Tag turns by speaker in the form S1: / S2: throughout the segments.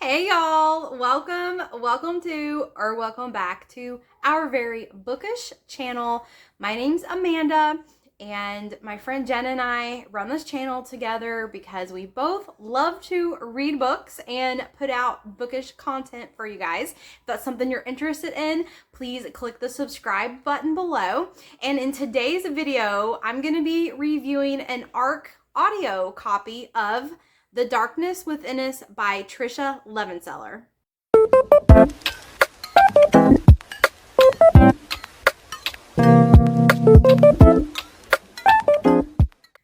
S1: Hey y'all, welcome back to our very bookish channel. My name's Amanda and my friend Jen and I run this channel together because we both love to read books and put out bookish content for you guys. If that's something you're interested in, please click the subscribe button below. And in today's video, I'm going to be reviewing an ARC audio copy of The Darkness Within Us by Tricia Levenseller.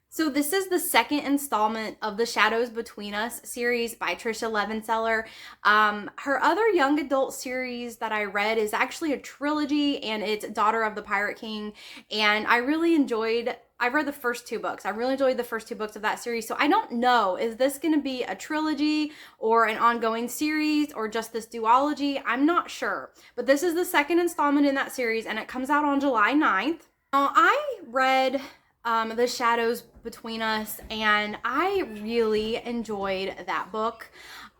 S1: So this is the second installment of the Shadows Between Us series by Tricia Levenseller. Her other young adult series that I read is actually a trilogy, and it's Daughter of the Pirate King, and I read the first two books. I really enjoyed the first two books of that series. So I don't know, is this going to be a trilogy or an ongoing series or just this duology? I'm not sure. But this is the second installment in that series, and it comes out on July 9th. Now, I read The Shadows Between Us, and I really enjoyed that book.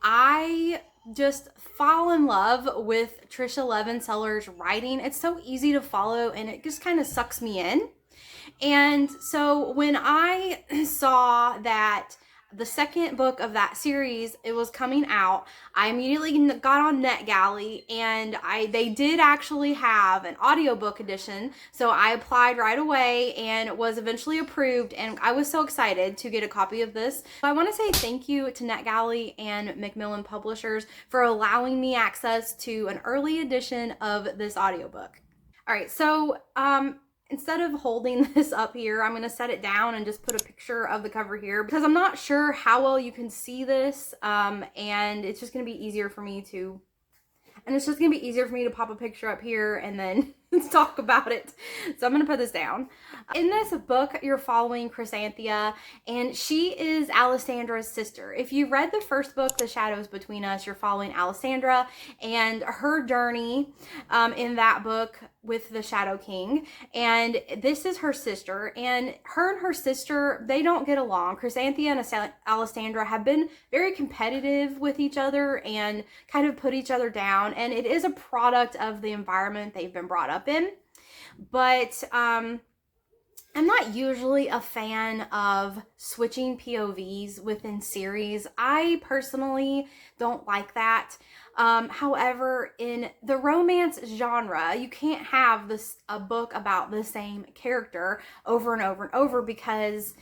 S1: I just fall in love with Tricia Levenseller's writing. It's so easy to follow, and it just kind of sucks me in. And so when I saw that the second book of that series, it was coming out, I immediately got on NetGalley, and they did actually have an audiobook edition. So I applied right away and was eventually approved, and I was so excited to get a copy of this. I want to say thank you to NetGalley and Macmillan Publishers for allowing me access to an early edition of this audiobook. All right, so instead of holding this up here, I'm going to set it down and just put a picture of the cover here because I'm not sure how well you can see this, and it's just going to be easier for me to pop a picture up here and then talk about it. So I'm going to put this down. In this book, you're following Chrysanthia, and she is Alessandra's sister. If you read the first book, The Shadows Between Us, you're following Alessandra and her journey in that book with the Shadow King. And this is her sister, and her sister, they don't get along. Chrysanthia and Alessandra have been very competitive with each other and kind of put each other down, and it is a product of the environment they've been brought up in. But I'm not usually a fan of switching POVs within series. I personally don't like that. However, in the romance genre, you can't have a book about the same character over and over and over because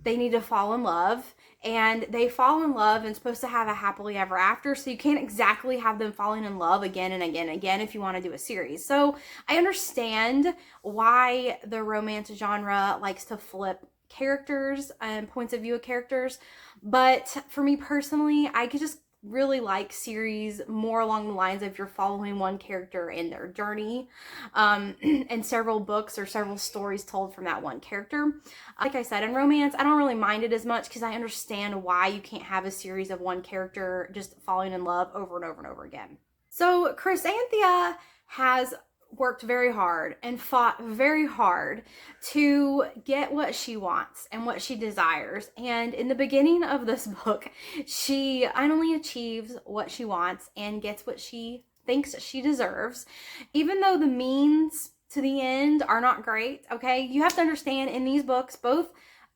S1: they need to fall in love, and they fall in love and supposed to have a happily ever after, so you can't exactly have them falling in love again and again and again if you want to do a series. So I understand why the romance genre likes to flip characters and points of view of characters, but for me personally, I could just really like series more along the lines of you're following one character in their journey, and several books or several stories told from that one character. Like I said, in romance, I don't really mind it as much because I understand why you can't have a series of one character just falling in love over and over and over again. So Chrysanthia has worked very hard and fought very hard to get what she wants and what she desires. And in the beginning of this book, she finally achieves what she wants and gets what she thinks she deserves, even though the means to the end are not great. Okay, you have to understand, in these books, both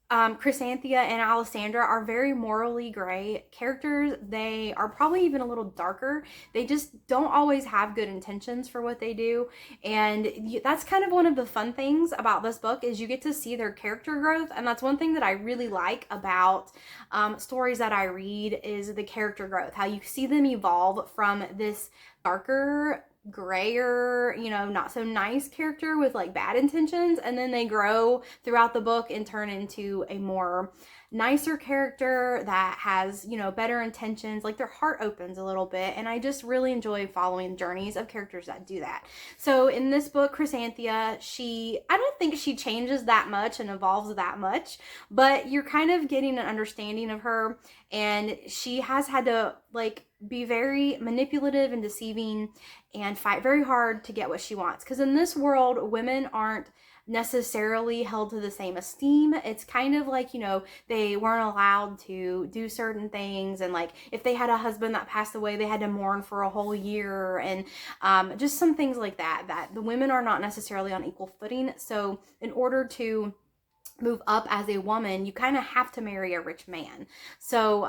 S1: Chrysanthia and Alessandra are very morally gray characters. They are probably even a little darker. They just don't always have good intentions for what they do, and that's kind of one of the fun things about this book is you get to see their character growth, and that's one thing that I really like about stories that I read is the character growth, how you see them evolve from this darker, grayer, not so nice character with like bad intentions, and then they grow throughout the book and turn into a more nicer character that has, better intentions. Like their heart opens a little bit, and I just really enjoy following journeys of characters that do that. So in this book, Chrysanthia, I don't think she changes that much and evolves that much, but you're kind of getting an understanding of her, and she has had to be very manipulative and deceiving and fight very hard to get what she wants, because in this world, women aren't necessarily held to the same esteem. It's kind of like, you know, they weren't allowed to do certain things, and like if they had a husband that passed away, they had to mourn for a whole year, and just some things like that, that the women are not necessarily on equal footing. So in order to move up as a woman, you kind of have to marry a rich man. So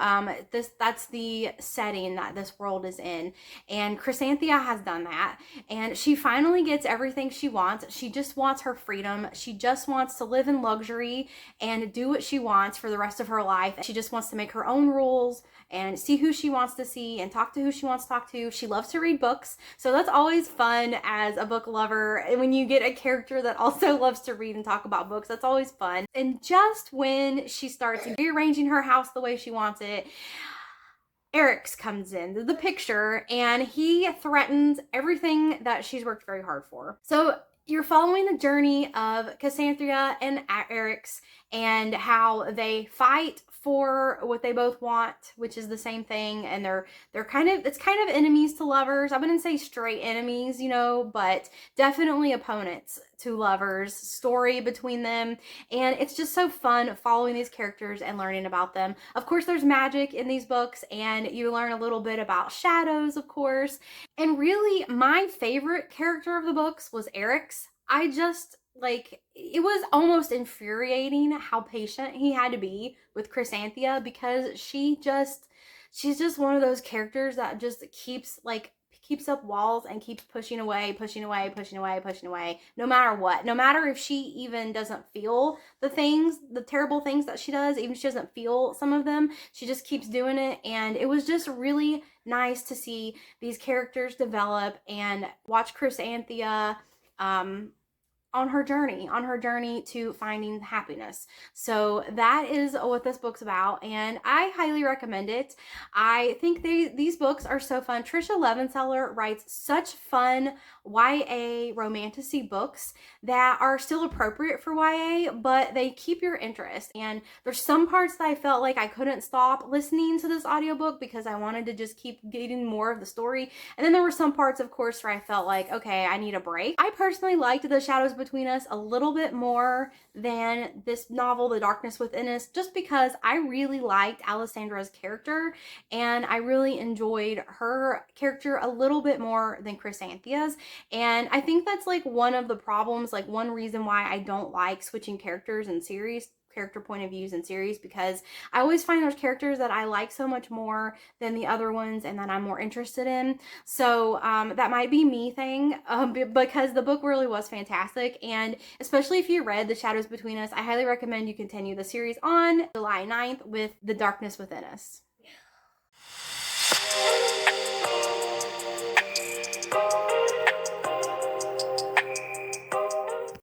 S1: that's the setting that this world is in, and Chrysanthia has done that, and she finally gets everything she wants. She just wants her freedom. She just wants to live in luxury and do what she wants for the rest of her life. She just wants to make her own rules and see who she wants to see and talk to who she wants to talk to. She loves to read books, so that's always fun as a book lover. And when you get a character that also loves to read and talk about books, that's always fun. And just when she starts rearranging her house the way she wants it, Eric's comes into the picture, and he threatens everything that she's worked very hard for. So you're following the journey of Chrysanthia and Eric's, and how they fight for what they both want, which is the same thing. And they're kind of, it's kind of enemies to lovers. I wouldn't say straight enemies, you know, but definitely opponents to lovers, story between them. And it's just so fun following these characters and learning about them. Of course, there's magic in these books, and you learn a little bit about shadows, of course. And really, my favorite character of the books was Eric's. I just, like, it was almost infuriating how patient he had to be with Chrysanthia, because she's just one of those characters that just keeps up walls and keeps pushing away, no matter what. No matter if she even doesn't feel the terrible things that she does, even if she doesn't feel some of them, she just keeps doing it. And it was just really nice to see these characters develop and watch Chrysanthia on her journey to finding happiness. So that is what this book's about, and I highly recommend it. I think these books are so fun. Tricia Levenseller writes such fun YA romantasy books that are still appropriate for YA, but they keep your interest. And there's some parts that I felt like I couldn't stop listening to this audiobook because I wanted to just keep getting more of the story. And then there were some parts, of course, where I felt like, okay, I need a break. I personally liked The Shadows Between Us a little bit more than this novel, The Darkness Within Us, just because I really liked Alessandra's character, and I really enjoyed her character a little bit more than Chrysanthia's. And I think that's like one of the problems, like one reason why I don't like switching character point of views in series, because I always find there's characters that I like so much more than the other ones and that I'm more interested in. So that might be me thing, because the book really was fantastic. And especially if you read The Shadows Between Us, I highly recommend you continue the series on July 9th with The Darkness Within Us.